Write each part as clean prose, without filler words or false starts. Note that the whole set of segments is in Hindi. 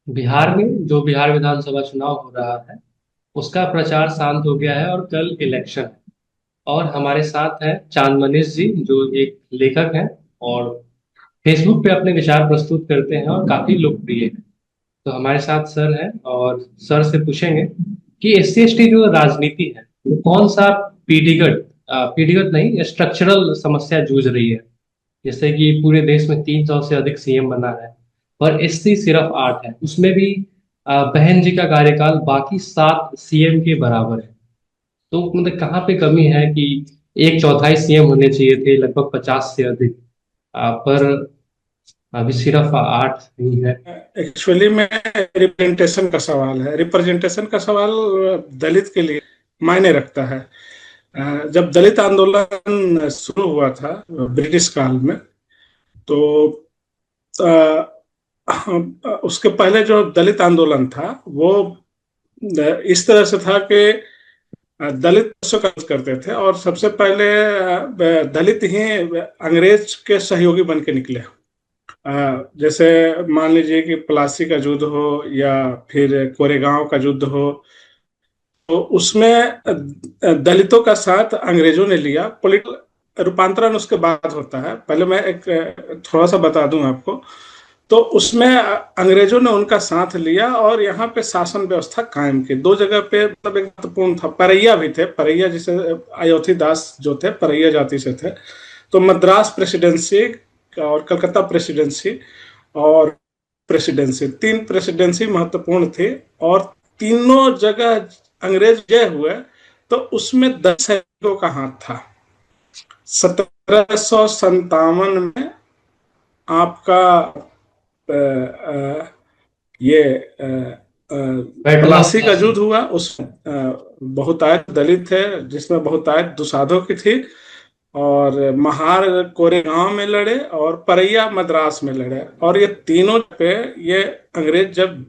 बिहार में जो बिहार विधानसभा चुनाव हो रहा है उसका प्रचार शांत हो गया है और कल इलेक्शन है। और हमारे साथ हैं चांद मनीष जी जो एक लेखक हैं और फेसबुक पे अपने विचार प्रस्तुत करते हैं और काफी लोकप्रिय हैं। तो हमारे साथ सर हैं और सर से पूछेंगे कि एससी एसटी जो राजनीति है वो कौन सा पीढ़ीगत नहीं स्ट्रक्चरल समस्या जूझ रही है। जैसे कि पूरे देश में 300 से अधिक सीएम बना है पर एससी सिर्फ 8 है, उसमें भी बहन जी का कार्यकाल बाकी 7 सीएम के बराबर है। तो मतलब कहाँ पे कमी है कि एक चौथाई सीएम होने चाहिए थे, लगभग 50 से अधिक, पर अभी सिर्फ 8 ही है। एक्चुअली में रिप्रेजेंटेशन का सवाल है। रिप्रेजेंटेशन का सवाल दलित के लिए मायने रखता है। जब दलित आंदोलन शुरू हुआ था ब्रिटिश काल में, तो उसके पहले जो दलित आंदोलन था वो इस तरह से था कि दलित का विरोध करते थे और सबसे पहले दलित ही अंग्रेज के सहयोगी बन के निकले। जैसे मान लीजिए कि प्लासी का युद्ध हो या फिर कोरेगांव का युद्ध हो, तो उसमें दलितों का साथ अंग्रेजों ने लिया। पॉलिटिकल रूपांतरण उसके बाद होता है। पहले मैं एक थोड़ा सा बता दूं आपको। तो उसमें अंग्रेजों ने उनका साथ लिया और यहाँ पे शासन व्यवस्था कायम की। दो जगह पे मतलब एक महत्वपूर्ण था, परैया भी थे। परैया जिसे अयोध्या दास जो थे परैया जाति से थे। तो मद्रास प्रेसिडेंसी और कलकत्ता प्रेसिडेंसी और प्रेसिडेंसी, तीन प्रेसिडेंसी महत्वपूर्ण थी। और तीनों जगह अंग्रेज जय हुए, तो उसमें 10 सैनिकों का हाथ था। 1757 में आपका ये बैटल ऑफ प्लासी का प्लासी। युद्ध हुआ। उसमें बहुतायत दलित थे, जिसमें बहुतायत दुसाधों की थी। और महार कोरेगांव में लड़े और परैया मद्रास में लड़े। और ये तीनों पे ये अंग्रेज जब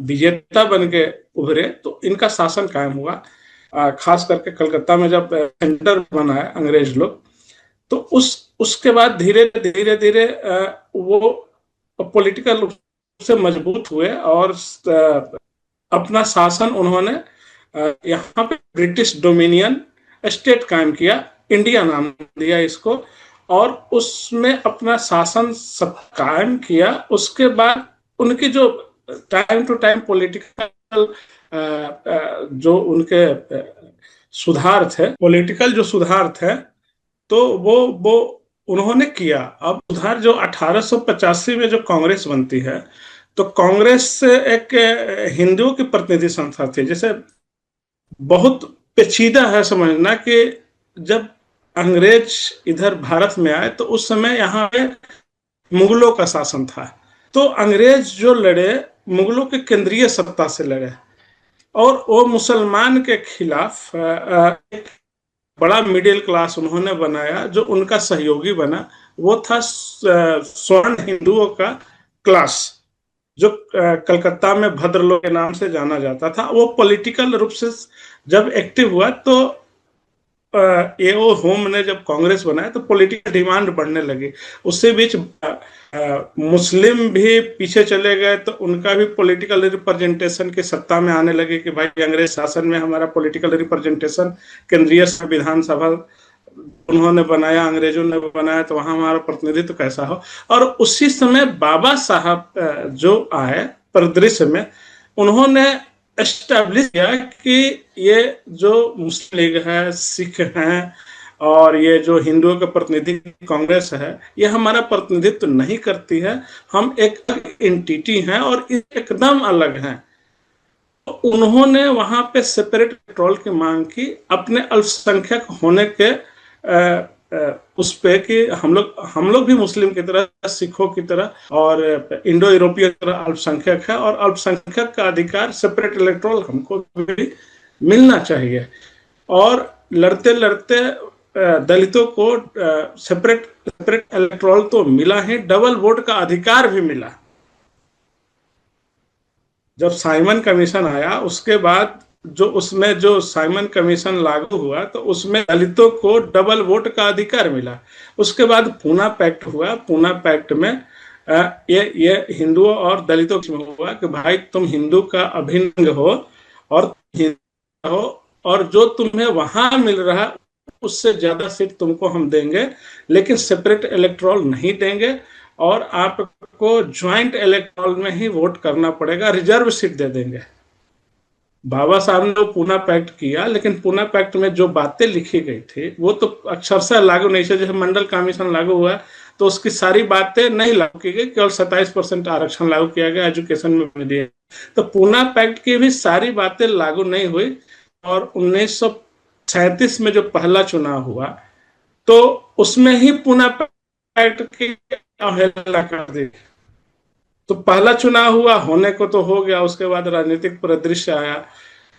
विजेता बन के उभरे तो इनका शासन कायम हुआ। खास करके कलकत्ता में जब सेंटर बना है अंग्रेज लोग, तो उसके बाद धीरे धीरे धीरे वो पॉलिटिकल रूप से मजबूत हुए और अपना शासन उन्होंने यहाँ पे ब्रिटिश डोमिनियन स्टेट कायम किया। इंडिया नाम दिया इसको। और उसमें अपना शासन सब कायम किया। उसके बाद उनकी जो टाइम टू टाइम पॉलिटिकल जो उनके सुधार थे, पॉलिटिकल जो सुधार थे, तो वो उन्होंने किया। अब उधर जो 1885 में जो कांग्रेस बनती है, तो कांग्रेस एक हिंदुओं की प्रतिनिधि संस्था थी। जैसे बहुत पेचीदा है समझना कि जब अंग्रेज इधर भारत में आए तो उस समय यहाँ पे मुगलों का शासन था। तो अंग्रेज जो लड़े, मुगलों के केंद्रीय सत्ता से लड़े। और वो मुसलमान के खिलाफ एक बड़ा मिडिल क्लास उन्होंने बनाया जो उनका सहयोगी बना। वो था स्वर्ण हिंदुओं का क्लास, जो कलकत्ता में भद्रलोक के नाम से जाना जाता था। वो पॉलिटिकल रूप से जब एक्टिव हुआ, तो एओ होम ने जब कांग्रेस बनाया तो पॉलिटिकल डिमांड बढ़ने लगी। उससे बीच मुस्लिम भी पीछे चले गए, तो उनका भी पॉलिटिकल रिप्रेजेंटेशन की सत्ता में आने लगे कि भाई अंग्रेज शासन में हमारा पॉलिटिकल रिप्रेजेंटेशन, केंद्रीय विधानसभा उन्होंने बनाया, अंग्रेजों ने बनाया, तो वहां हमारा प्रतिनिधित्व कैसा हो। और उसी समय बाबा साहब जो आए परिदृश्य में, उन्होंने एस्टेब्लिश किया कि ये जो मुस्लिम लीग है, सिख हैं और ये जो हिंदुओं के प्रतिनिधि कांग्रेस है, ये हमारा प्रतिनिधित्व नहीं करती है। हम एक एंटिटी हैं और एकदम अलग हैं। तो उन्होंने वहां पे सेपरेट पेट्रोल की मांग की, अपने अल्पसंख्यक होने के उस पे कि हम लोग भी मुस्लिम की तरह, सिखों की तरह और इंडो यूरोपियन की तरह अल्पसंख्यक है, और अल्पसंख्यक का अधिकार सेपरेट इलेक्ट्रोल हमको भी मिलना चाहिए। और लड़ते लड़ते दलितों को सेपरेट सेपरेट इलेक्ट्रोल तो मिला ही, डबल वोट का अधिकार भी मिला। जब साइमन कमीशन आया उसके बाद, जो उसमें जो साइमन कमीशन लागू हुआ, तो उसमें दलितों को डबल वोट का अधिकार मिला। उसके बाद पूना पैक्ट हुआ। पूना पैक्ट में ये हिंदुओं और दलितों में हुआ कि भाई तुम हिंदू का अभिन्न अंग हो और हिंदू हो, और जो तुम्हें वहां मिल रहा है उससे ज्यादा सीट तुमको हम देंगे, लेकिन सेपरेट इलेक्टोरल नहीं देंगे, और आपको ज्वाइंट इलेक्टोरल में ही वोट करना पड़ेगा, रिजर्व सीट दे देंगे। बाबा साहब ने वो पूना पैक्ट किया, लेकिन पूना पैक्ट में जो बातें लिखी गई थी वो तो अक्षरशः लागू नहीं थी। जैसे मंडल कमीशन लागू हुआ तो उसकी सारी बातें नहीं लागू की गई, केवल 27% आरक्षण लागू किया गया, एजुकेशन में भी दिया। तो पूना पैक्ट की भी सारी बातें लागू नहीं हुई, और 1937 में जो पहला चुनाव हुआ तो उसमें ही पूना पैक्ट की अवहेलना कर दी। तो पहला चुनाव हुआ, होने को तो हो गया, उसके बाद राजनीतिक परिदृश्य आया,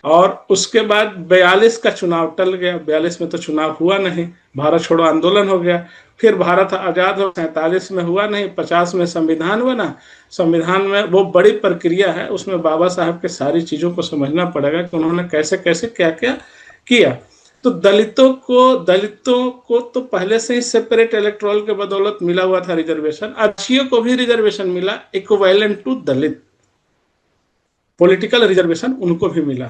और उसके बाद 42 का चुनाव टल गया। 42 में तो चुनाव हुआ नहीं, भारत छोड़ो आंदोलन हो गया। फिर भारत आजाद हो 47 में हुआ नहीं, 50 में संविधान बना। संविधान में वो बड़ी प्रक्रिया है, उसमें बाबा साहब के सारी चीजों को समझना पड़ेगा कि उन्होंने कैसे कैसे क्या क्या किया। तो दलितों को तो पहले से ही सेपरेट इलेक्टोरल के बदौलत मिला हुआ था रिजर्वेशन। आदिवासियों को भी रिजर्वेशन मिला, equivalent to Dalit, political reservation उनको भी मिला।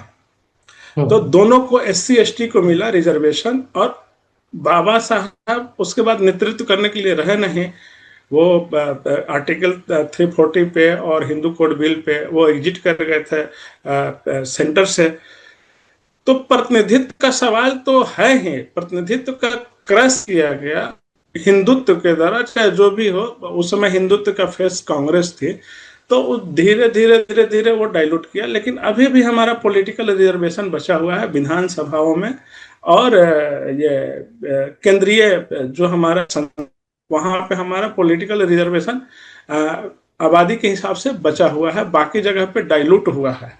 तो हम्म। दोनों को SC ST को मिला रिजर्वेशन। और बाबा साहब उसके बाद नेतृत्व करने के लिए रहे नहीं, वो आर्टिकल 340 पे और हिंदू कोड बिल पे वो एग्जिट कर गए थे सेंटर से। तो प्रतिनिधित्व का सवाल तो है ही, प्रतिनिधित्व का क्रश किया गया हिंदुत्व के द्वारा, चाहे जो भी हो। उस समय हिंदुत्व का फेस कांग्रेस थी, तो धीरे धीरे धीरे धीरे वो डाइल्यूट किया। लेकिन अभी भी हमारा पॉलिटिकल रिजर्वेशन बचा हुआ है विधानसभाओं में, और ये केंद्रीय जो हमारा वहां पे हमारा पॉलिटिकल रिजर्वेशन आबादी के हिसाब से बचा हुआ है, बाकी जगह पे डाइल्यूट हुआ है।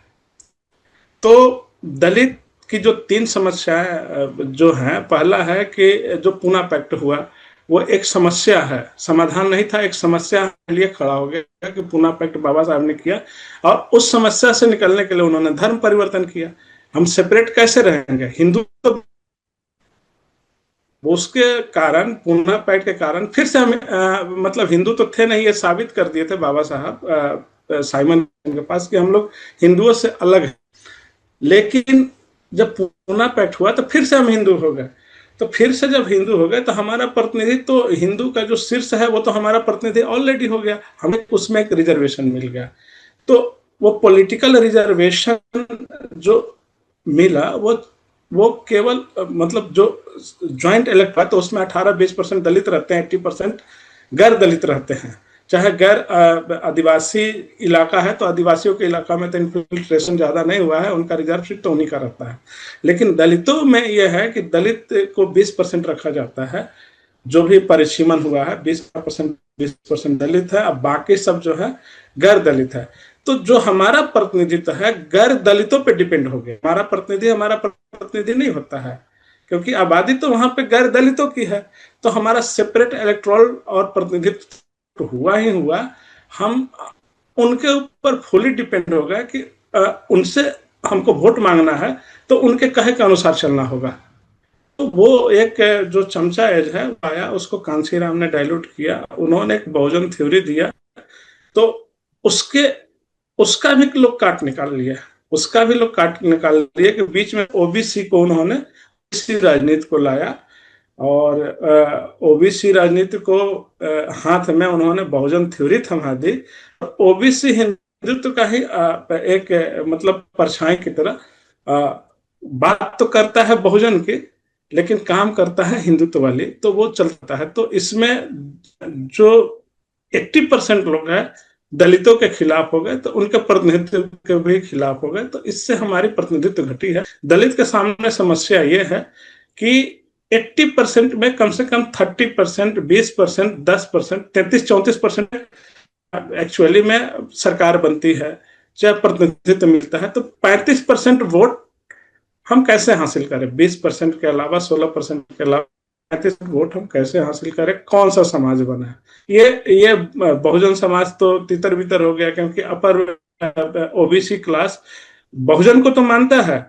तो दलित की जो 3 समस्याएं जो हैं, पहला है कि जो पूना पैक्ट हुआ वो एक समस्या है, समाधान नहीं था, एक समस्या के लिए खड़ा हो गया कि पूना पैक्ट बाबा साहब ने किया, और उस समस्या से निकलने के लिए उन्होंने धर्म परिवर्तन किया। हम सेपरेट कैसे रहेंगे, हिंदू तो उसके कारण, पूना पैक्ट के कारण फिर से हम मतलब हिंदू तो थे नहीं, ये साबित कर दिए थे बाबा साहब साइमन के पास कि हम लोग हिंदुओं से अलग हैं। लेकिन जब पूना पैक्ट हुआ तो फिर से हम हिंदू हो गए। तो फिर से जब हिंदू हो गए तो हमारा प्रतिनिधि तो हिंदू का जो शीर्ष है वो तो हमारा प्रतिनिधि ऑलरेडी हो गया, हमें उसमें एक रिजर्वेशन मिल गया। तो वो पॉलिटिकल रिजर्वेशन जो मिला वो केवल मतलब जो ज्वाइंट इलेक्ट है तो उसमें 18-20% दलित रहते हैं, 80% गैर दलित रहते हैं। चाहे गैर आदिवासी इलाका है तो आदिवासियों के इलाका में तो इन्फिल्ट्रेशन ज्यादा नहीं हुआ है, उनका रिजर्व सीट तो उन्हीं का रहता है। लेकिन दलितों में यह है कि दलित को 20% रखा जाता है, जो भी परिसीमन हुआ है 20% दलित है, अब बाकी सब जो है गैर दलित है। तो जो हमारा प्रतिनिधित्व है गैर दलितों पे डिपेंड हो गया, हमारा प्रतिनिधि नहीं होता है, क्योंकि आबादी तो वहां पे गैर दलितों की है। तो हमारा सेपरेट इलेक्टोरल और प्रतिनिधित्व तो हुआ ही हुआ, हम उनके ऊपर फुली डिपेंड हो गए कि उनसे हमको वोट मांगना है तो उनके कहे के अनुसार चलना होगा। तो वो एक जो चमचा एज है आया, उसको कांशीराम ने डाइल्यूट किया, उन्होंने एक बहुजन थ्योरी दिया, तो उसके उसका भी लोग काट निकाल लिया, उसका भी लोग काट निकाल लिया कि बीच में OBC को उन्होंने इसी राजनीति को लाया, और OBC राजनीति को हाथ में उन्होंने बहुजन थ्योरी थमा दी। OBC हिंदुत्व का ही एक मतलब परछाई की तरह बात तो करता है बहुजन की, लेकिन काम करता है हिंदुत्व वाली, तो वो चलता है। तो इसमें जो 80% लोग हैं दलितों के खिलाफ हो गए, तो उनके प्रतिनिधित्व के भी खिलाफ हो गए, तो इससे हमारी प्रतिनिधित्व घटी है। दलित के सामने समस्या ये है कि 80% में कम से कम 30%, 20%, 10%, 33-34% एक्चुअली में सरकार बनती है, चाहे प्रतिनिधित्व मिलता है, तो 35% वोट हम कैसे हासिल करें, 20% के अलावा, 16% के अलावा 35 वोट हम कैसे हासिल करें, कौन सा समाज बना है। ये बहुजन समाज तो तितर बितर हो गया, क्योंकि अपर OBC क्लास बहुजन को तो मानता है,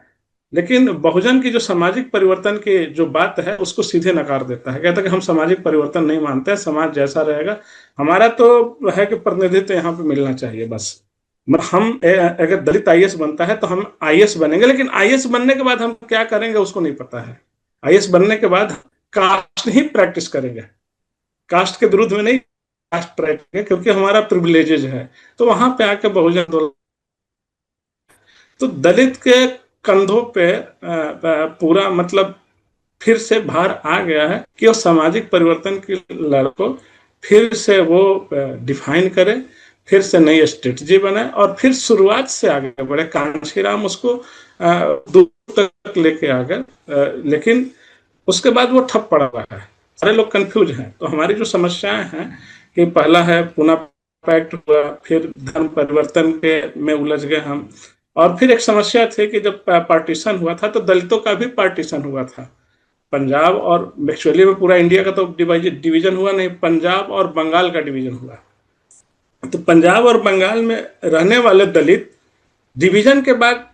लेकिन बहुजन की जो सामाजिक परिवर्तन की जो बात है उसको सीधे नकार देता है, कहता है कि हम सामाजिक परिवर्तन नहीं मानते हैं, समाज जैसा रहेगा, हमारा तो है कि प्रतिनिधित्व यहाँ पे मिलना चाहिए बस। हम अगर दलित आईएएस बनता है तो हम आईएएस बनेंगे, लेकिन आईएएस बनने के बाद हम क्या करेंगे उसको नहीं पता है। आईएएस बनने के बाद कास्ट ही प्रैक्टिस करेंगे, कास्ट के विरुद्ध में नहीं, कास्ट प्रैक्टिस, क्योंकि हमारा प्रिविलेजेज है। तो वहां पे आके बहुजन, तो दलित के कंधों पे पूरा मतलब फिर से भार आ गया है कि वो सामाजिक परिवर्तन की लड़ को फिर से वो डिफाइन करे, फिर से नई स्ट्रेटजी बनाए और फिर शुरुआत से आगे बढ़े। कांशीराम उसको दूर तक लेके आ गए, लेकिन उसके बाद वो ठप पड़ा हुआ है, सारे लोग कंफ्यूज हैं। तो हमारी जो समस्याएं हैं कि पहला है पुनः पैक्ट हुआ, फिर धर्म परिवर्तन के में उलझ गए हम, और फिर एक समस्या थी कि जब पार्टीशन हुआ था तो दलितों का भी पार्टीशन हुआ था। पंजाब और एक्चुअली में पूरा इंडिया का तो डिवीजन हुआ नहीं, पंजाब और बंगाल का डिवीजन हुआ। तो पंजाब और बंगाल में रहने वाले दलित डिवीजन के बाद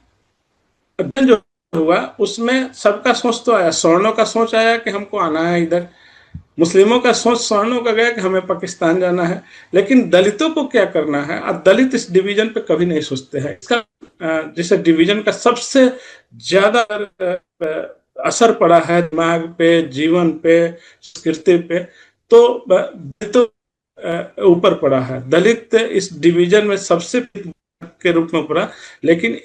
जो हुआ उसमें सबका सोच तो आया, सवर्णों का सोच आया कि हमको आना है इधर, मुस्लिमों का सोच सवर्णों का गया कि हमें पाकिस्तान जाना है, लेकिन दलितों को क्या करना है, अब दलित इस डिवीजन पे कभी नहीं सोचते हैं। इसका जैसे डिवीजन का सबसे ज्यादा असर पड़ा है दिमाग पे, जीवन पे, संस्कृति पे, तो दलित ऊपर पड़ा है। दलित इस डिवीजन में सबसे के रूप में पड़ा, लेकिन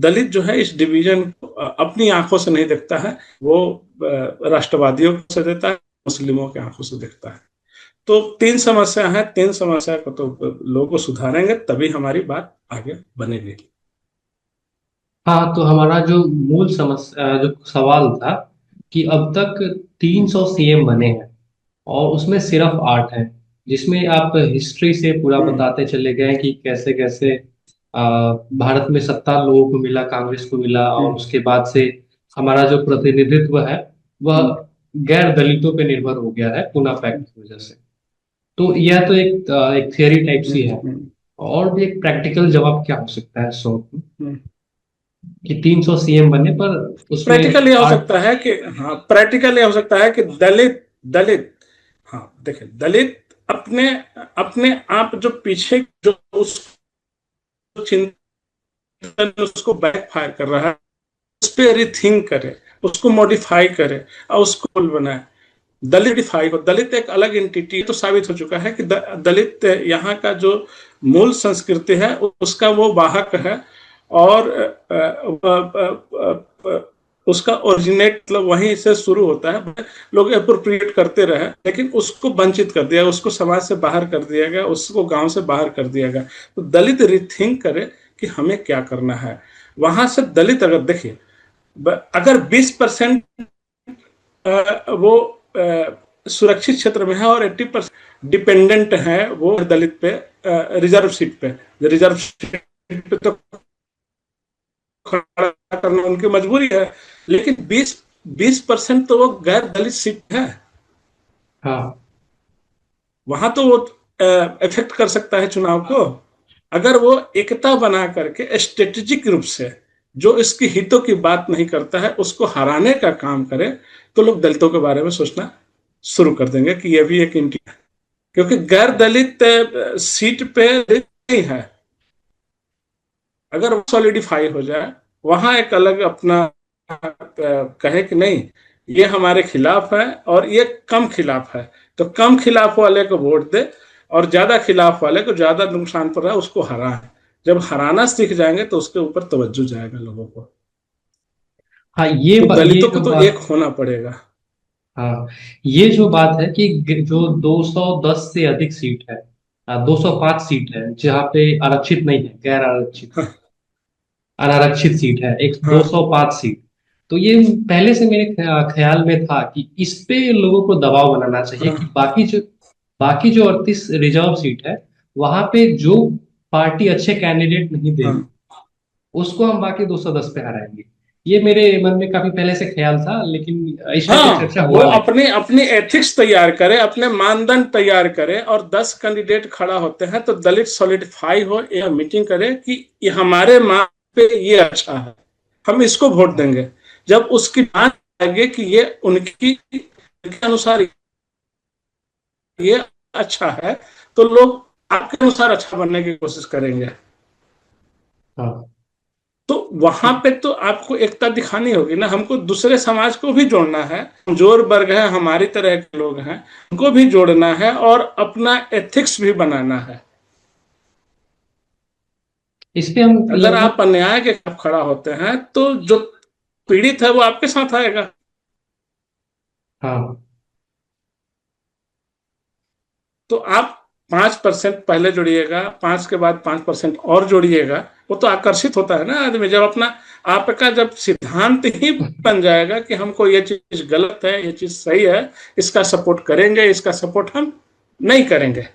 दलित जो है इस डिवीजन को अपनी आंखों से नहीं देखता है, वो राष्ट्रवादियों से देता है, मुस्लिमों की आंखों से देखता है। तो तीन समस्या है, तीन समस्या को तो लोगों को सुधारेंगे तभी हमारी बात आगे बनेगी। हाँ, तो हमारा जो मूल समस्या जो सवाल था कि अब तक 300 सीएम बने हैं और उसमें सिर्फ 8 हैं, जिसमें आप हिस्ट्री से पूरा हम्म बताते चले गए कि कैसे कैसे भारत में सत्ता लोगों को मिला, कांग्रेस को मिला, और हम्म उसके बाद से हमारा जो प्रतिनिधित्व है वह हम्म गैर दलितों पे निर्भर हो गया है पुना पैक्ट की वजह से। तो यह तो एक थियरी टाइप सी है। हम्म और भी एक प्रैक्टिकल जवाब क्या हो सकता है सो हम्म। कि 300 सीएम बने पर उसमें प्रैक्टिकल ये हो 8। सकता है कि, हाँ प्रैक्टिकल ये हो सकता है कि दलित दलित हाँ देखिए, दलित अपने अपने आप जो पीछे जो उस चिंतन उसको बैकफायर कर रहा है उस पर रिथिंक करे, उसको मॉडिफाई करे और उसको बनाए। दलितिफाई हो, दलित एक अलग एंटिटी तो साबित हो चुका है कि दलित यहाँ का जो मूल संस्कृति है उसका वो वाहक है, और उसका ओरिजिनेट मतलब वहीं से शुरू होता है। लोग अप्रोप्रिएट करते रहे लेकिन उसको वंचित कर दिया, उसको समाज से बाहर कर दिया गया, उसको गांव से बाहर कर दिया गया। तो दलित रिथिंक करे कि हमें क्या करना है। वहां से दलित अगर देखिए, अगर 20% वो सुरक्षित क्षेत्र में है और 80% डिपेंडेंट है वो दलित पे, रिजर्व सीट पे, रिजर्व सीट पे तो खड़ा करना उनकी मजबूरी है, लेकिन 20% तो वो गैर दलित सीट है, हाँ, वहां तो वो इफेक्ट कर सकता है चुनाव को। अगर वो एकता बना करके स्ट्रेटेजिक रूप से जो इसके हितों की बात नहीं करता है उसको हराने का काम करे, तो लोग दलितों के बारे में सोचना शुरू कर देंगे कि ये भी एक इंडिया, क्योंकि गैर दलित सीट पे नहीं है। अगर वो सॉलिडिफाई हो जाए, वहां एक अलग अपना कहे कि नहीं ये हमारे खिलाफ है और ये कम खिलाफ है, तो कम खिलाफ वाले को वोट दे और ज्यादा खिलाफ वाले को, ज्यादा नुकसान पर रहा उसको हराए। जब हराना सीख जाएंगे तो उसके ऊपर तवज्जो जाएगा लोगों को। हाँ, तो ये दलितों को जो तो एक बात होना पड़ेगा। हाँ, ये जो बात है कि जो 210 से अधिक सीट है, 205 सीट है जहाँ पे आरक्षित नहीं है, गैर आरक्षित हाँ अनारक्षित सीट है, एक हाँ 205 सीट। तो ये पहले से मेरे ख्याल में था कि इस पे लोगों को दबाव बनाना चाहिए हाँ कि बाकी जो 38 रिजर्व सीट है वहां पे जो पार्टी अच्छे कैंडिडेट नहीं देगी हाँ उसको हम बाकी 210 पे हराएंगे। ये मेरे मन में काफी पहले से ख्याल था, लेकिन इस पे कोई हाँ, चर्चा वो हुआ नहीं। अपने अपनी एथिक्स तैयार करे, अपने मानदंड तैयार करे, और 10 कैंडिडेट खड़ा होते हैं तो दलित सॉलिडिफाई हो या मीटिंग करे कि ये हमारे माँ पे ये अच्छा है, हम इसको वोट देंगे। जब उसकी बात आएगी कि ये उनकी के अनुसार ये अच्छा है, तो लोग आपके अनुसार अच्छा बनने की कोशिश करेंगे। हाँ। तो वहां पे तो आपको एकता दिखानी होगी ना, हमको दूसरे समाज को भी जोड़ना है, कमजोर वर्ग है हमारी तरह के लोग हैं, उनको भी जोड़ना है और अपना एथिक्स भी बनाना है। इस पे हम अगर लगभग। आप अन्याय के खिलाफ खड़ा होते हैं तो जो पीड़ित है वो आपके साथ आएगा। हाँ। तो आप 5% पहले जोड़िएगा, 5 के बाद 5% और जोड़िएगा, वो तो आकर्षित होता है ना आदमी, जब अपना आपका जब सिद्धांत ही बन जाएगा कि हमको ये चीज गलत है, ये चीज सही है, इसका सपोर्ट करेंगे, इसका सपोर्ट हम नहीं करेंगे।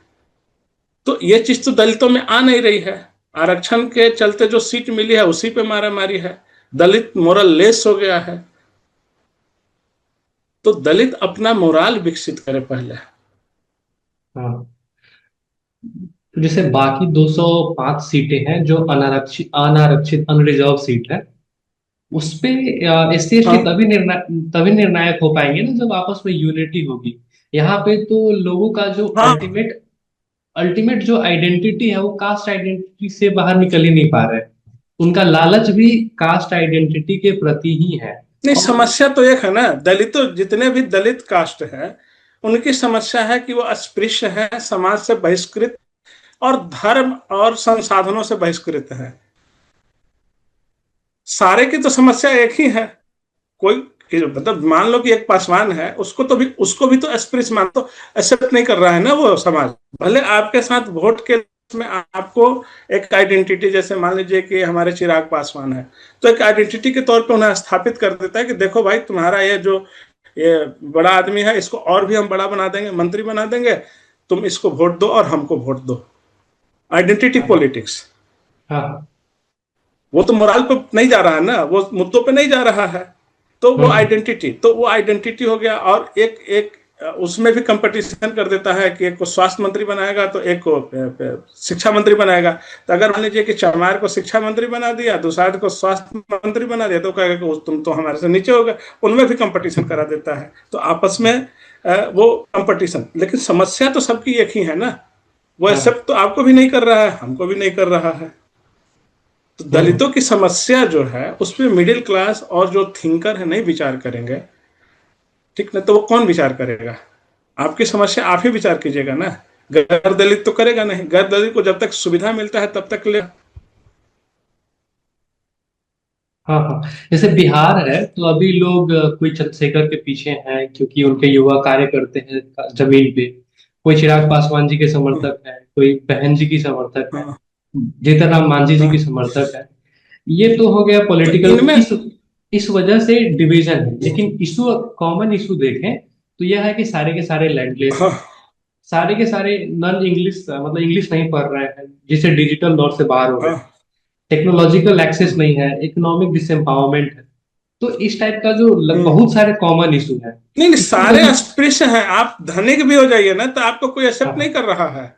तो ये चीज तो दलितों में आ नहीं रही है। आरक्षण के चलते जो सीट मिली है उसी पे मारा मारी है, दलित मोरल लेस हो गया है। तो दलित अपना मोराल विकसित करे पहले। हाँ, तो जैसे बाकी 205 सीटें हैं जो अनारक्षित अनारक्षित अनरिजर्व सीट है, उस पे एससी एसटी हाँ तभी निर्णायक हो पाएंगे ना जब आपस में यूनिटी होगी। यहाँ पे तो लोगों का जो हाँ। अल्टीमेट अल्टीमेट जो आइडेंटिटी है वो कास्ट आइडेंटिटी से बाहर निकल ही नहीं पा रहा है। उनका लालच भी कास्ट आइडेंटिटी के प्रति ही है। नहीं, और समस्या तो एक है ना, दलितों जितने भी दलित कास्ट हैं उनकी समस्या है कि वो अस्पृश्य है, समाज से बहिष्कृत और धर्म और संसाधनों से बहिष्कृत है। सारे की तो समस्या एक ही है। कोई मतलब मान लो कि एक पासवान है, उसको भी तो अस्पृश्य मान तो एक्सेप्ट नहीं कर रहा है ना वो समाज। भले आपके साथ वोट के में आपको एक आइडेंटिटी, जैसे मान लीजिए कि हमारे चिराग पासवान है, तो एक आइडेंटिटी के तौर पे उन्हें स्थापित कर देता है कि देखो भाई, तुम्हारा ये बड़ा आदमी है, इसको और भी हम बड़ा बना देंगे, मंत्री बना देंगे, तुम इसको वोट दो और हमको वोट दो। आइडेंटिटी हाँ। पॉलिटिक्स। हाँ। वो तो मोराल पे नहीं जा रहा है ना, वो मुद्दों पे नहीं जा रहा है। हम्म। तो वो आइडेंटिटी हो गया। और एक एक उसमें भी कंपटीशन कर देता है कि एक को स्वास्थ्य मंत्री बनाएगा तो एक को शिक्षा मंत्री बनाएगा। तो अगर मान लीजिए कि चमार को शिक्षा मंत्री बना दिया, दूसरा को स्वास्थ्य मंत्री बना दिया, तो कहेगा कि तुम तो हमारे से नीचे हो गए। उनमें भी कंपटीशन करा देता है, तो आपस में वो कंपटीशन। लेकिन समस्या तो सबकी एक ही है ना, वो हाँ। एक्सेप्ट तो आपको भी नहीं कर रहा है, हमको भी नहीं कर रहा है। तो हम्म। दलितों की समस्या जो है उस पर मिडिल क्लास और जो थिंकर है नहीं विचार करेंगे, ठीक ना, तो वो कौन विचार करेगा? आपकी समस्या आप ही विचार कीजिएगा ना। गैर दलित तो करेगा नहीं, गैर दलित को जब तक सुविधा मिलता है तब तक ले। हाँ। हाँ, जैसे बिहार है तो अभी लोग कोई चंद्रशेखर के पीछे हैं क्योंकि उनके युवा कार्य करते हैं जमीन पे। कोई चिराग पासवान जी के समर्थक है, कोई बहन जी की समर्थक है, हाँ जीतन राम मांझी जी की हाँ। समर्थक है। ये तो हो गया तो पॉलिटिकल। इनमें इस वजह से डिवीजन है, लेकिन इशू, कॉमन इशू देखें तो यह है कि सारे के सारे लैंडलेस हैं। हाँ सारे के सारे नॉन इंग्लिश, मतलब इंग्लिश नहीं पढ़ रहे हैं, जिसे डिजिटल दौर से बाहर हो गए। हाँ। टेक्नोलॉजिकल एक्सेस नहीं है, इकोनॉमिक डिसएम्पावरमेंट है। तो इस टाइप का जो हम्म। बहुत सारे कॉमन इशू है। नहीं नहीं, इसी सारे वजह। अस्पृश्य हैं। आप धनिक भी हो जाइए ना तो आपको कोई एक्सेप्ट नहीं हाँ। कर रहा है।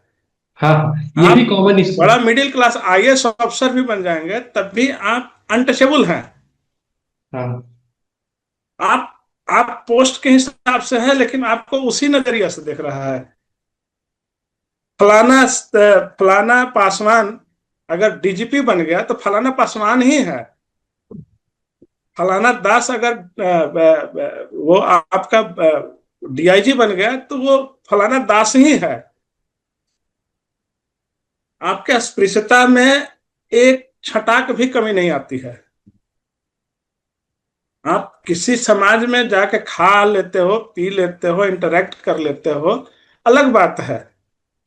हाँ। हाँ, ये भी आप कॉमन इशू। बड़ा मिडिल क्लास आईएएस ऑफिसर भी बन जाएंगे तब भी आप अनटचेबल हैं। हाँ। आप आप पोस्ट के हिसाब से हैं, लेकिन आपको उसी नजरिया से देख रहा है। फलाना फलाना पासवान अगर डीजीपी बन गया तो फलाना पासवान ही है। फलाना दास अगर वो आपका डीआईजी बन गया तो वो फलाना दास ही है। आपके अस्पृश्यता में एक छटाक भी कमी नहीं आती है। आप किसी समाज में जाके खा लेते हो, पी लेते हो, इंटरेक्ट कर लेते हो, अलग बात है,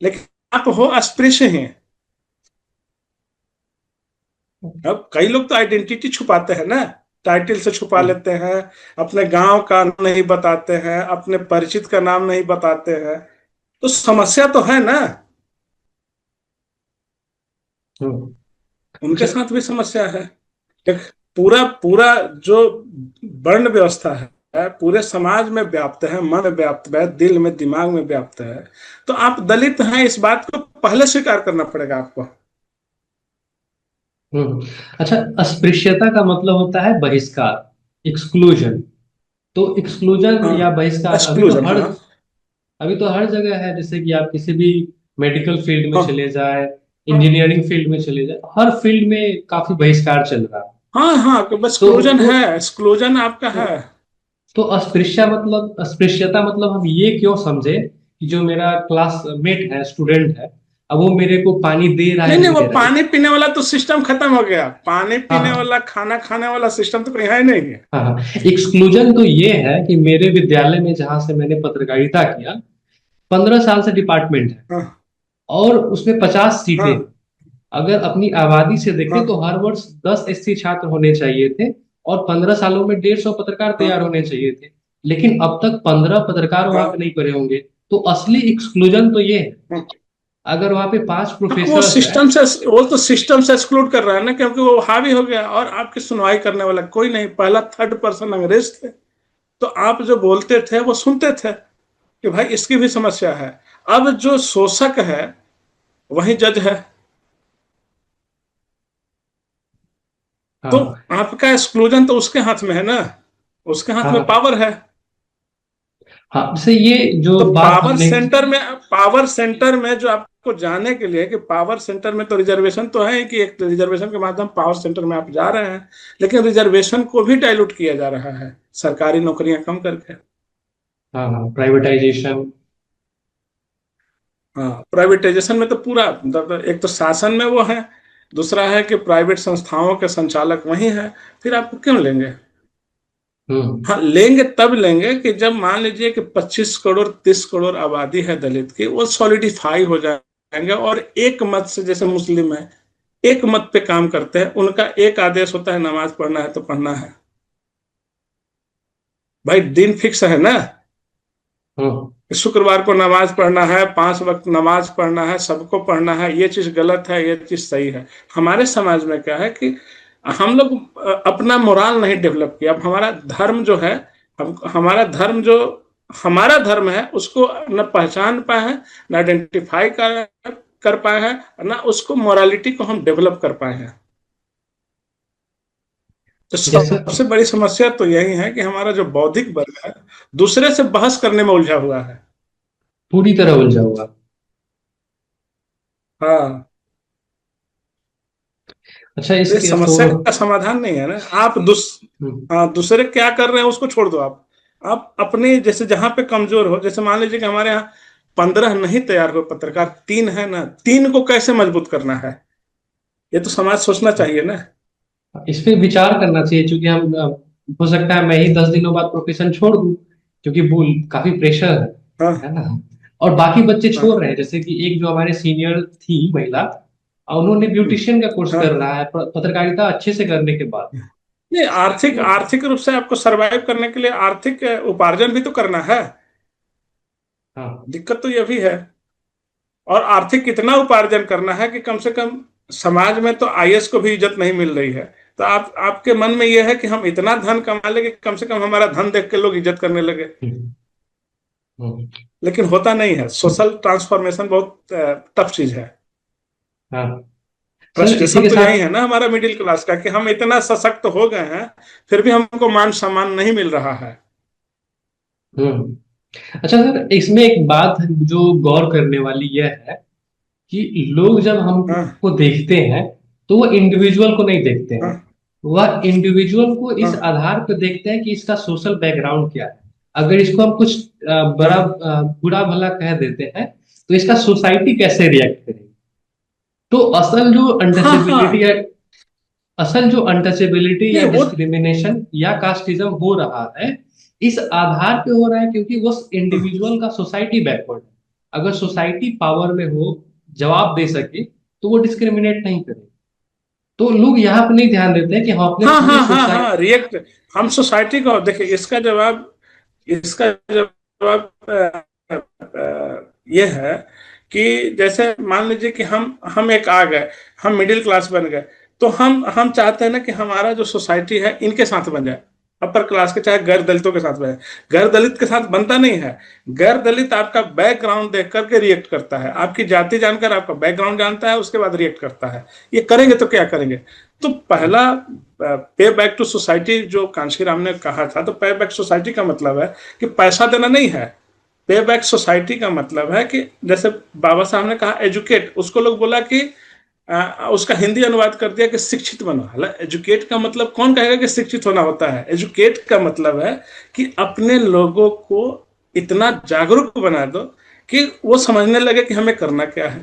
लेकिन आप हो अस्पृश्य ही। अब कई लोग तो आइडेंटिटी छुपाते हैं ना, टाइटल से छुपा हम्म। लेते हैं, अपने गांव का नहीं बताते हैं, अपने परिचित का नाम नहीं बताते हैं। तो समस्या तो है ना, हम्म। उनके अच्छा। साथ भी समस्या है। एक पूरा पूरा जो वर्ण व्यवस्था है पूरे समाज में व्याप्त है, मन में व्याप्त है, दिल में दिमाग में व्याप्त है। तो आप दलित हैं, इस बात को पहले स्वीकार करना पड़ेगा आपको। हम्म। अच्छा, अस्पृश्यता का मतलब होता है बहिष्कार, एक्सक्लूजन। तो एक्सक्लूजन हाँ, या बहिष्कार एक्सक्लूजन, हाँ। अभी तो हर जगह है। जैसे कि आप किसी भी मेडिकल फील्ड में हाँ, चले जाए, इंजीनियरिंग फील्ड में चले जाए, हर फील्ड में काफी बहिष्कार चल रहा है। हाँ, हाँ, तो बस तो एक्सक्लूजन तो है, एक्सक्लूजन आपका तो है। तो अस्पृश्यता मतलब हम ये क्यों समझे कि जो मेरा क्लासमेट है, स्टूडेंट है, अब वो मेरे को पानी दे रहा नहीं, है नहीं, नहीं वो दे रहा है। पानी पीने वाला तो सिस्टम खत्म हो गया, पानी हाँ पीने हाँ वाला, खाना खाने वाला सिस्टम तो कहीं है नहीं है। हाँ हाँ। एक्सक्लूजन तो ये है कि मेरे विद्यालय में जहां से मैंने पत्रकारिता किया, 15 साल से डिपार्टमेंट है, हाँ, और उसमें 50 सीटें। हाँ, अगर अपनी आबादी से देखें तो हाँ, हर वर्ष 10 SC छात्र होने चाहिए थे, और 15 सालों में 150 पत्रकार तैयार हाँ, होने चाहिए थे। लेकिन अब तक 15 पत्रकार वहां पे हाँ, नहीं पढ़े होंगे। तो असली एक्सक्लूजन तो ये है। हाँ। अगर वहां पे पांच हाँ, वो प्रोफेसर्स है। सिस्टम से, वो तो सिस्टम से एक्सक्लूड कर रहा है ना, क्योंकि वो हावी हो गया और आपकी सुनवाई करने वाला कोई नहीं, पहला थर्ड पर्सन अंग्रेज थे। तो आप जो बोलते थे वो सुनते थे कि भाई इसकी भी समस्या है। अब जो शोषक है वही जज है। तो हाँ आपका एक्सक्लूजन तो उसके हाथ में है ना, उसके हाथ हाँ में हाँ पावर है। हाँ। जैसे ये जो तो बात हमने पावर सेंटर में जो आपको जाने के लिए, कि पावर सेंटर में तो रिजर्वेशन तो है कि एक रिजर्वेशन के माध्यम पावर सेंटर में आप जा रहे हैं, लेकिन रिजर्वेशन को भी डाइल्यूट किया जा रहा है सरकारी नौकरियां कम करके। हाँ हाँ, प्राइवेटाइजेशन। हाँ, प्राइवेटाइजेशन में तो पूरा एक तो शासन में वो है, दूसरा है कि प्राइवेट संस्थाओं के संचालक वही है। फिर आपको क्यों लेंगे? हम्म। हाँ, लेंगे तब लेंगे कि जब मान लीजिए कि 25 करोड़ 30 करोड़ आबादी है दलित की, वो सॉलिडिफाई हो जाएंगे और एक मत से, जैसे मुस्लिम है, एक मत पे काम करते हैं, उनका एक आदेश होता है, नमाज पढ़ना है तो पढ़ना है। भाई दिन फिक्स है ना, हम्म। शुक्रवार को नमाज पढ़ना है, 5 वक्त नमाज पढ़ना है, सबको पढ़ना है, ये चीज गलत है, ये चीज सही है। हमारे समाज में क्या है कि हम लोग अपना मोराल नहीं डेवलप किया। अब हमारा धर्म जो है, हमारा धर्म है, उसको न पहचान पाए हैं, न आइडेंटिफाई कर पाए हैं, न उसको मोरालिटी को हम डेवलप कर पाए हैं। तो जैसे सबसे बड़ी समस्या तो यही है कि हमारा जो बौद्धिक वर्ग है दूसरे से बहस करने में उलझा हुआ है। पूरी तरह उलझा हुआ। हाँ, अच्छा, तो ये इसके समस्या तो का समाधान नहीं है ना। हम्म हाँ, दूसरे क्या कर रहे हैं उसको छोड़ दो। आप अपने जैसे जहां पे कमजोर हो, जैसे मान लीजिए कि हमारे यहाँ 15 नहीं तैयार हो पत्रकार, 3 है ना, 3 को कैसे मजबूत करना है, ये तो समाज सोचना चाहिए ना। इस पे विचार करना चाहिए, क्योंकि हम हो सकता है मैं ही 10 दिनों बाद प्रोफेशन छोड़ दूं, क्योंकि वो काफी प्रेशर है हाँ, ना। और बाकी बच्चे छोड़ हाँ, रहे हैं। जैसे कि एक जो हमारे सीनियर थी महिला, उन्होंने ब्यूटिशियन का कोर्स कर हाँ। रहा है पत्रकारिता अच्छे से करने के बाद। नहीं, आर्थिक तो आर्थिक रूप से आपको सरवाइव करने के लिए आर्थिक उपार्जन भी तो करना है। हाँ। दिक्कत तो ये भी है। और आर्थिक कितना उपार्जन करना है कि कम से कम समाज में तो आईएएस को भी इज्जत नहीं मिल रही है। तो आपके मन में यह है कि हम इतना धन कमा लेंगे कि कम से कम हमारा धन देख के लोग इज्जत करने लगे। हम्म, हम्म, लेकिन होता नहीं है। सोशल ट्रांसफॉर्मेशन बहुत टफ चीज है। हाँ सर, इसी फ्रस्ट्रेशन के तो यही साथ। है ना हमारा मिडिल क्लास का, कि हम इतना सशक्त हो गए हैं, फिर भी हमको मान सम्मान नहीं मिल रहा है। हम्म। अच्छा सर, इसमें एक बात जो गौर करने वाली यह है कि लोग जब हाँ, हमको देखते हैं तो वो इंडिविजुअल को नहीं देखते हैं। हाँ, वह इंडिविजुअल को इस हाँ, आधार पर देखते हैं कि इसका सोशल बैकग्राउंड क्या है। अगर इसको हम कुछ हाँ, बुरा भला कह देते हैं, तो इसका सोसाइटी कैसे रिएक्ट करेगी। तो हाँ, हाँ। असल जो अनटचेबिलिटी या नहीं, वो डिस्क्रिमिनेशन या कास्टिज्म हो रहा है, इस आधार पे हो रहा है क्योंकि वो इंडिविजुअल का सोसाइटी बैकवर्ड है। अगर सोसाइटी पावर में हो, जवाब दे सके, तो वो डिस्क्रिमिनेट नहीं करे। तो लोग यहाँ पे नहीं ध्यान देते हैं कि हम अपने हाँ, पूरी हाँ, हाँ, सोसाइटी। हाँ, रिएक्ट। हम सोसाइटी को देखिए, इसका जवाब ये है कि जैसे मान लीजिए कि हम एक आ गए, हम मिडिल क्लास बन गए, तो हम चाहते हैं ना कि हमारा जो सोसाइटी है इनके साथ बन जाए। अपर क्लास के, चाहे गैर दलितों के साथ बने। गैर दलित के साथ बनता नहीं है। गैर दलित आपका बैकग्राउंड देख करके रिएक्ट करता है, आपकी जाति जानकर आपका बैकग्राउंड जानता है, उसके बाद रिएक्ट करता है। ये करेंगे तो क्या करेंगे? तो पहला पे बैक टू सोसाइटी जो कांशीराम ने कहा था, तो पे बैक सोसाइटी का मतलब है कि पैसा देना नहीं है। पे बैक सोसाइटी का मतलब है कि जैसे बाबा साहब ने कहा एजुकेट, उसको लोग बोला कि उसका हिंदी अनुवाद कर दिया कि शिक्षित बनो। हालांकि एजुकेट का मतलब कौन कहेगा कि शिक्षित होना होता है? एजुकेट का मतलब है कि अपने लोगों को इतना जागरूक बना दो कि वो समझने लगे कि हमें करना क्या है।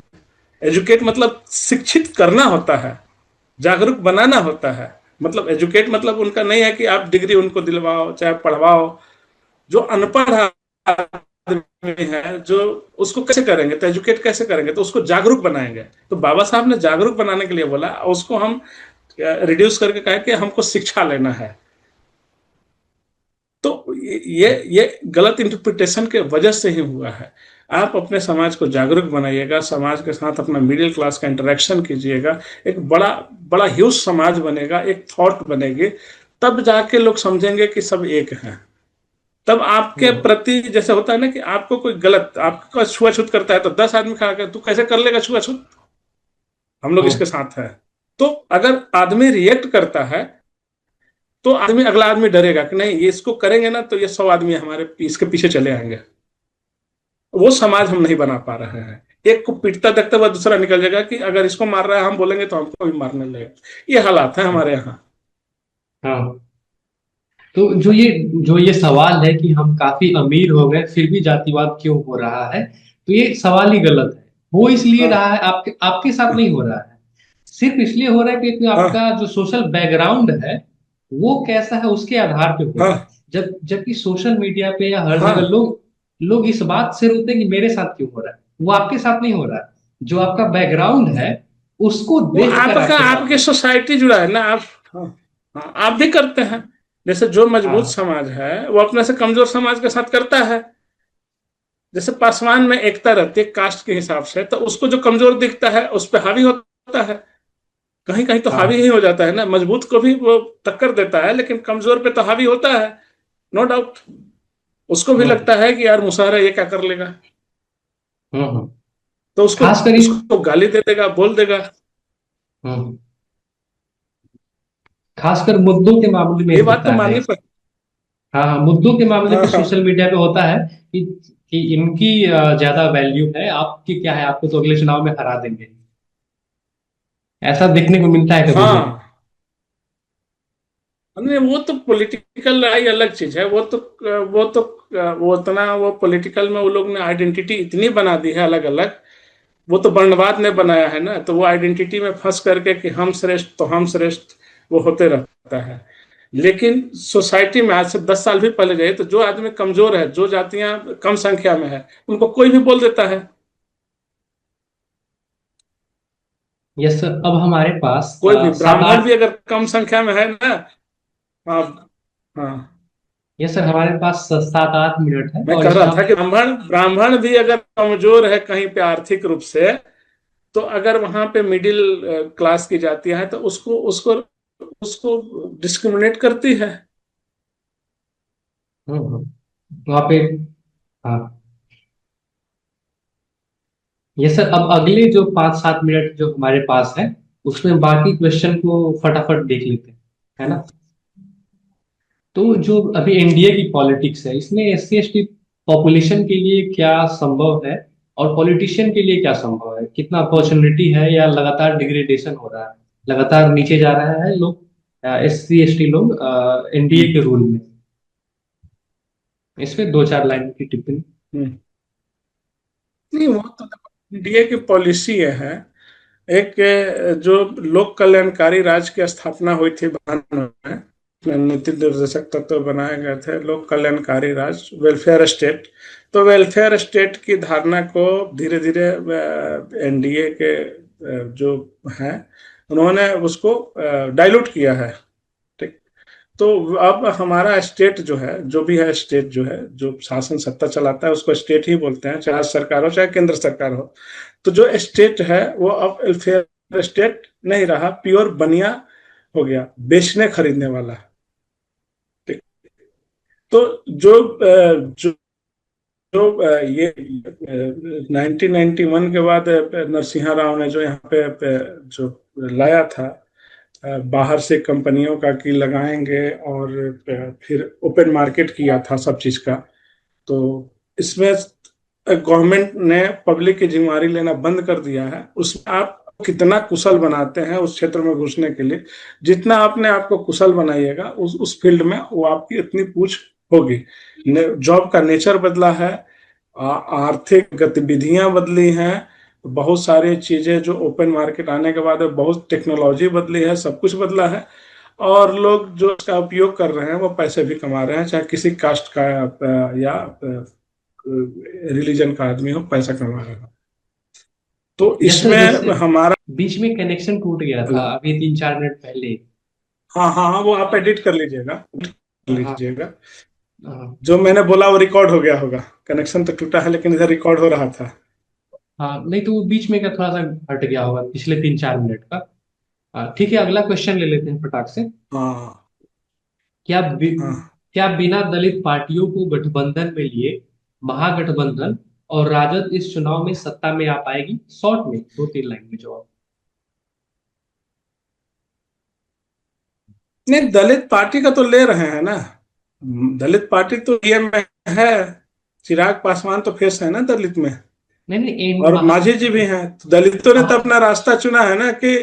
एजुकेट मतलब शिक्षित करना होता है, जागरूक बनाना होता है। मतलब एजुकेट मतलब उनका नहीं है कि आप डिग्री उनको दिलवाओ चाहे पढ़वाओ। जो अनपढ़ आदमी है, जो उसको कैसे करेंगे? तो एजुकेट कैसे करेंगे? तो उसको जागरूक बनाएंगे। तो बाबा साहब ने जागरूक बनाने के लिए बोला, उसको हम रिड्यूस करके कहे कि हमको शिक्षा लेना है। तो ये गलत इंटरप्रिटेशन के वजह से ही हुआ है। आप अपने समाज को जागरूक बनाइएगा, समाज के साथ अपना मिडिल क्लास का इंटरेक्शन कीजिएगा, एक बड़ा बड़ा ह्यूज समाज बनेगा, एक थॉट बनेगी। तब जाके लोग समझेंगे कि सब एक हैं। तब आपके हम्म, प्रति जैसे होता है ना कि आपको कोई गलत आपका छुआछूत करता है तो 10 आदमी खड़ा कर, तू कैसे कर लेगा छुआछूत, हम लोग इसके हम्म, साथ हैं। तो अगर आदमी रिएक्ट करता है तो आदमी, अगला आदमी डरेगा कि नहीं ये इसको करेंगे ना तो ये 100 आदमी हमारे इसके पीछे चले आएंगे। वो समाज हम नहीं बना पा रहे हैं। एक को पीटता देखते हुए दूसरा निकल जाएगा कि अगर इसको मार रहा है हम बोलेंगे तो हमको भी मारने लगेगा। ये हालात है हमारे यहाँ। हाँ। तो जो ये सवाल है कि हम काफी अमीर हो गए फिर भी जातिवाद क्यों हो रहा है, तो ये सवाल ही गलत है। हो इसलिए हाँ रहा है, आपके आपके साथ नहीं हो रहा है। सिर्फ इसलिए हो रहा है क्योंकि हाँ आपका जो सोशल बैकग्राउंड है वो कैसा है उसके आधार पे हो हाँ रहा है। जबकि सोशल मीडिया पे या हर हाँ जगह लोग लोग इस बात से रोते हैं कि मेरे साथ क्यों हो रहा है, वो आपके साथ नहीं हो रहा है। जो आपका बैकग्राउंड है उसको वो देख कर आपका आपके साथ आपके हो सोसाइटी जुड़ा है ना आप। हाँ हाँ, आप भी करते हैं। जैसे जो रहा है। मजबूत हाँ, समाज है वो अपने से कमजोर समाज के साथ करता है। जैसे पासवान में एकता रहती है कास्ट के हिसाब से, तो उसको जो कमजोर दिखता है उस पर हावी होता है। कहीं कहीं तो हावी हाँ, ही हो जाता है ना, मजबूत को भी वो टक्कर देता है लेकिन कमजोर पे तो हावी होता है। No doubt. उसको भी हम्म, लगता है कि यार मुसहरा ये क्या कर लेगा, हम्म। तो उसको खास कर इस उसको गाली दे देगा, बोल देगा। हम्म खासकर मुद्दों के मामले में ये बात तो होता है। माननी पड़ती। हाँ, हाँ, मुद्दों के मामले हाँ पे हाँ सोशल मीडिया पे होता है कि इनकी ज्यादा वैल्यू है, आपकी क्या है, आपको तो अगले चुनाव में हरा देंगे। ऐसा देखने को मिलता है कभी कभी। हाँ। नहीं, वो तो पॉलिटिकल लड़ाई अलग चीज है। वो उतना वो पॉलिटिकल में वो लोग ने आइडेंटिटी इतनी बना दी है अलग अलग। वो तो वर्णवाद ने बनाया है ना, तो वो आइडेंटिटी में फंस करके कि हम श्रेष्ठ तो हम श्रेष्ठ, वो होते रहता है। लेकिन सोसाइटी में आज से 10 साल भी पहले जाए तो जो आदमी कमजोर है, जो जातियां कम संख्या में है, उनको कोई भी बोल देता है। यस सर, अब हमारे पास कोई भी सात ब्राह्मण आठ भी अगर कम संख्या में है ना। हाँ हाँ। यस सर, हमारे पास 7-8 मिनट है मैं और कह इसमें रहा था हम कि ब्राह्मण ब्राह्मण भी अगर कमजोर है कहीं पे आर्थिक रूप से, तो अगर वहां पे मिडिल क्लास की जातियां हैं तो उसको उसको उसको डिस्क्रिमिनेट करती है। वहाँ पे। हाँ। यस सर, अब अगले जो 5-7 मिनट जो हमारे पास है उसमें बाकी क्वेश्चन को फटाफट देख लेते हैं, है ना। तो जो अभी एनडीए की पॉलिटिक्स है इसमें एससी एसटी पॉपुलेशन के लिए क्या संभव है, और पॉलिटिशियन के लिए क्या संभव है, कितना अपॉर्चुनिटी है या लगातार डिग्रेडेशन हो रहा है, लगातार नीचे जा रहा है लोग, एससी एसटी लोग एनडीए के रूल में। इसमें 2-4 लाइन की टिप्पणी। हम्म। नहीं, वो तो इंडिया की पॉलिसी है। एक जो लोक कल्याणकारी राज्य की स्थापना हुई थी भारत में, नीति निर्देशक तत्व बनाए गए थे, लोक कल्याणकारी राज्य, वेलफेयर स्टेट। तो वेलफेयर स्टेट की धारणा को धीरे धीरे एनडीए के जो हैं उन्होंने उसको डाइल्यूट किया है। ठीक। तो अब हमारा स्टेट जो है, जो भी है स्टेट जो है, जो शासन सत्ता चलाता है उसको स्टेट ही बोलते हैं, चाहे सरकार हो चाहे केंद्र सरकार हो। तो जो स्टेट है वो अब वेलफेयर स्टेट नहीं रहा, प्योर बनिया हो गया, बेचने खरीदने वाला। ठीक। तो जो जो ये 1991 के बाद नरसिम्हा राव ने जो यहाँ पे जो लाया था, बाहर से कंपनियों का कि लगाएंगे, और फिर ओपन मार्केट किया था सब चीज का। तो इसमें गवर्नमेंट ने पब्लिक की जिम्मेवारी लेना बंद कर दिया है। उसमें आप कितना कुशल बनाते हैं उस क्षेत्र में घुसने के लिए, जितना आपने आपको कुशल बनाइएगा उस फील्ड में, वो आपकी इतनी पूछ होगी। जॉब का नेचर बदला है, आर्थिक गतिविधियां बदली हैं, बहुत सारी चीजें जो ओपन मार्केट आने के बाद बहुत टेक्नोलॉजी बदली है, सब कुछ बदला है। और लोग जो इसका उपयोग कर रहे हैं वो पैसे भी कमा रहे हैं, चाहे किसी कास्ट का या रिलीजन का आदमी हो, पैसा कमा रहा हो। तो यस सर, जैसे इसमें हमारा, बीच में कनेक्शन टूट गया था हेलो, अभी 3-4 मिनट पहले। हाँ हाँ हाँ, वो आप एडिट कर लीजिएगा, कर हाँ लीजिएगा। हाँ। जो मैंने बोला वो रिकॉर्ड हो गया होगा। कनेक्शन तो टूटा है लेकिन इधर रिकॉर्ड हो रहा था। हाँ, नहीं तो वो बीच में का थोड़ा सा हट गया होगा पिछले 3-4 मिनट का। हाँ ठीक है, अगला क्वेश्चन ले लेते हैं फटाक से। हाँ क्या बि, हाँ। क्या बिना दलित पार्टियों को गठबंधन में लिए महागठबंधन और राजद इस चुनाव में सत्ता में आ पाएगी? शॉर्ट में 2-3 लाइन में जवाब। नहीं, दलित पार्टी का तो ले रहे हैं ना। दलित पार्टी तो ये में है। चिराग पासवान तो फेस है ना दलित में। नहीं नहीं, एन और महा मांझी जी भी हैं, तो दलितों ने तो महा अपना रास्ता चुना है ना, कि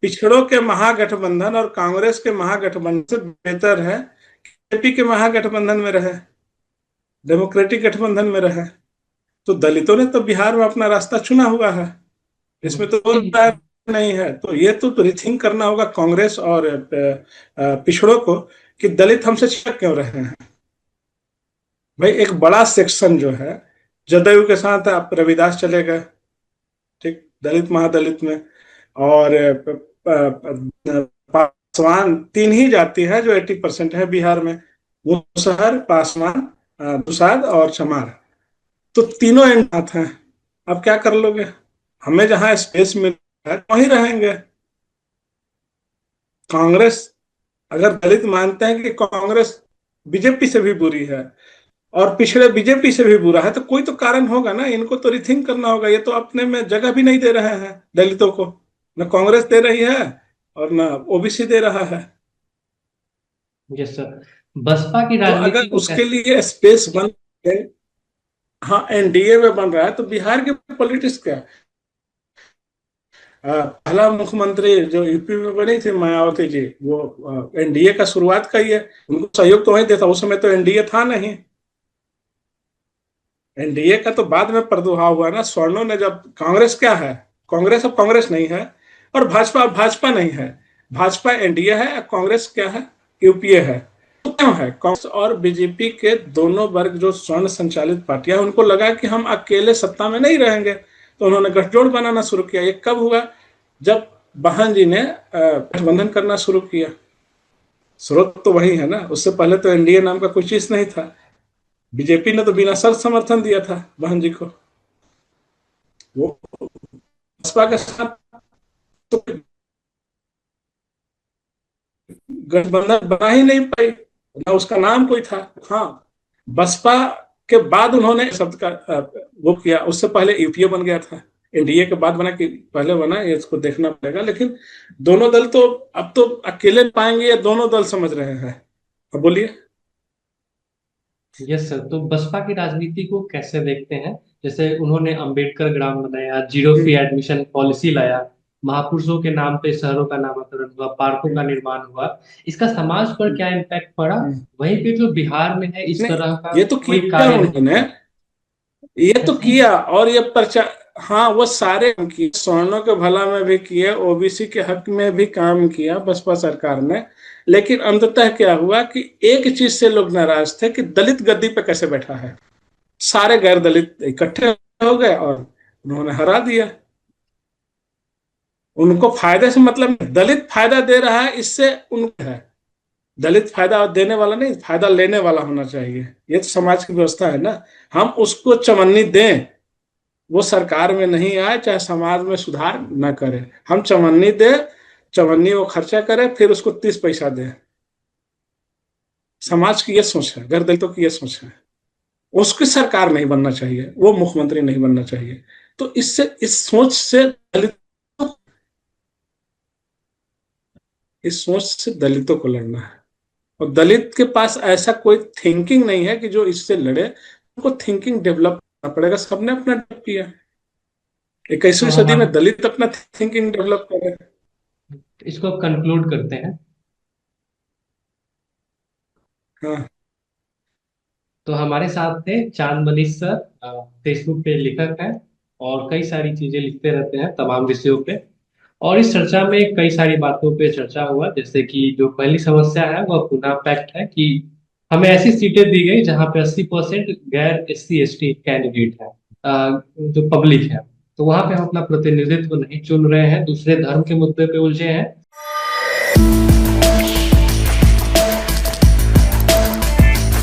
पिछड़ों के महागठबंधन और कांग्रेस के महागठबंधन से बेहतर है बीजेपी के महागठबंधन में रहे, डेमोक्रेटिक गठबंधन में रहे। तो दलितों ने तो बिहार में अपना रास्ता चुना हुआ है, इसमें तो कोई राय नहीं है। तो ये तो रिथिंक करना होगा कांग्रेस और पिछड़ों को, कि दलित हमसे छिटक क्यों रहे हैं। भाई एक बड़ा सेक्शन जो है, जदयू के साथ आप रविदास चले गए, ठीक, दलित महादलित में। और पासवान, तीन ही जाति है जो 80% है बिहार में, मुसहर, पासवान, दुसाद और चमार। तो तीनों एक साथ हैं। अब क्या कर लोगे? हमें जहां स्पेस मिल रहा है वहीं रहेंगे। कांग्रेस, अगर दलित मानते हैं कि कांग्रेस बीजेपी से भी बुरी है और पिछड़े बीजेपी से भी बुरा है, तो कोई तो कारण होगा ना। इनको तो रिथिंक करना होगा। ये तो अपने में जगह भी नहीं दे रहे हैं दलितों को, न कांग्रेस दे रही है और न ओबीसी दे रहा है। यस सर, बसपा की तो राजनीति अगर को उसके कैसे? लिए स्पेस बन, हाँ एनडीए में बन रहा है, तो बिहार के पॉलिटिक्स क्या। पहला मुख्यमंत्री जो यूपी में बनी थी मायावती जी, वो एनडीए का शुरुआत का ही है। उनको सहयोग तो वही देता, उस समय तो एनडीए था नहीं। एनडीए का तो बाद में प्रादुर्भाव हुआ ना। स्वर्णों ने जब, कांग्रेस क्या है, कांग्रेस अब कांग्रेस नहीं है, और भाजपा अब भाजपा नहीं है। भाजपा एनडीए है, कांग्रेस क्या है, यूपीए है। तो क्यों है? कांग्रेस और बीजेपी के दोनों वर्ग जो स्वर्ण संचालित पार्टियां, उनको लगा कि हम अकेले सत्ता में नहीं रहेंगे, तो उन्होंने गठजोड़ बनाना शुरू किया। ये कब हुआ? जब बहन जी ने गठबंधन करना शुरू किया। स्रोत तो वही है ना। उससे पहले तो एनडीए नाम का कोई चीज नहीं था। बीजेपी ने तो बिना शर्त समर्थन दिया था बहन जी को। वो बसपा के साथ तो गठबंधन बना ही नहीं पाई, ना उसका नाम कोई था। हाँ, बसपा के बाद उन्होंने शब्द का वो किया। उससे पहले यूपीए बन गया था, एनडीए के बाद बना कि पहले बना, ये इसको देखना पड़ेगा। लेकिन दोनों दल तो अब तो अकेले पाएंगे, या दोनों दल समझ रहे हैं। अब बोलिए। यस सर, तो बसपा की राजनीति को कैसे देखते हैं? जैसे उन्होंने अंबेडकर ग्राम बनाया, जीरो फी एडमिशन पॉलिसी लाया, महापुरुषों के नाम पे शहरों का नामकरण हुआ, पार्कों का निर्माण हुआ, इसका समाज पर क्या इम्पैक्ट पड़ा? वहीं पे जो बिहार में है इस नहीं, तरह का ये तो कोई किया कार्य नहीं उन्होंने, किया। ये तो कैसे? किया। और ये प्रचार, हाँ वो सारे काम किए, सवर्णों के भला में भी किए, ओबीसी के हक में भी काम किया बसपा सरकार ने। लेकिन अंततः क्या हुआ कि एक चीज से लोग नाराज थे, कि दलित गद्दी पे कैसे बैठा है। सारे गैर दलित इकट्ठे हो गए और उन्होंने हरा दिया। उनको फायदे से मतलब नहीं, दलित फायदा दे रहा है इससे उनको है। दलित फायदा देने वाला नहीं, फायदा लेने वाला होना चाहिए। ये तो समाज की व्यवस्था है ना। हम उसको चवन्नी दें, वो सरकार में नहीं आए, चाहे समाज में सुधार न करे, हम चवन्नी दे, चवन्नी वो खर्चा करे, फिर उसको 30 पैसा दे। समाज की ये सोच है, गैर दलितों की ये सोच है। उसकी सरकार नहीं बनना चाहिए, वो मुख्यमंत्री नहीं बनना चाहिए। तो इससे, इस सोच से दलितों को लड़ना है। और दलित के पास ऐसा कोई थिंकिंग नहीं है कि जो इससे लड़े। उनको थिंकिंग डेवलप करना पड़ेगा। सबने अपना डेवलप किया। तो 21वीं सदी हम में दलित अपना थिंकिंग डेवलप करे। इसको कंक्लूड करते हैं। हाँ। तो हमारे साथ थे चांद मनीष सर, फेसबुक पे लेखक हैं और कई सारी चीजें लिखते रहते हैं तमाम विषयों पे। और इस चर्चा में कई सारी बातों पे चर्चा हुआ, जैसे कि जो पहली समस्या है वह पुनः पैक्ट है कि हमें ऐसी सीटें दी गई जहां पे 80% गैर SC ST कैंडिडेट है, जो पब्लिक है। तो वहां पे हम अपना प्रतिनिधित्व नहीं चुन रहे हैं, दूसरे धर्म के मुद्दे पे उलझे हैं।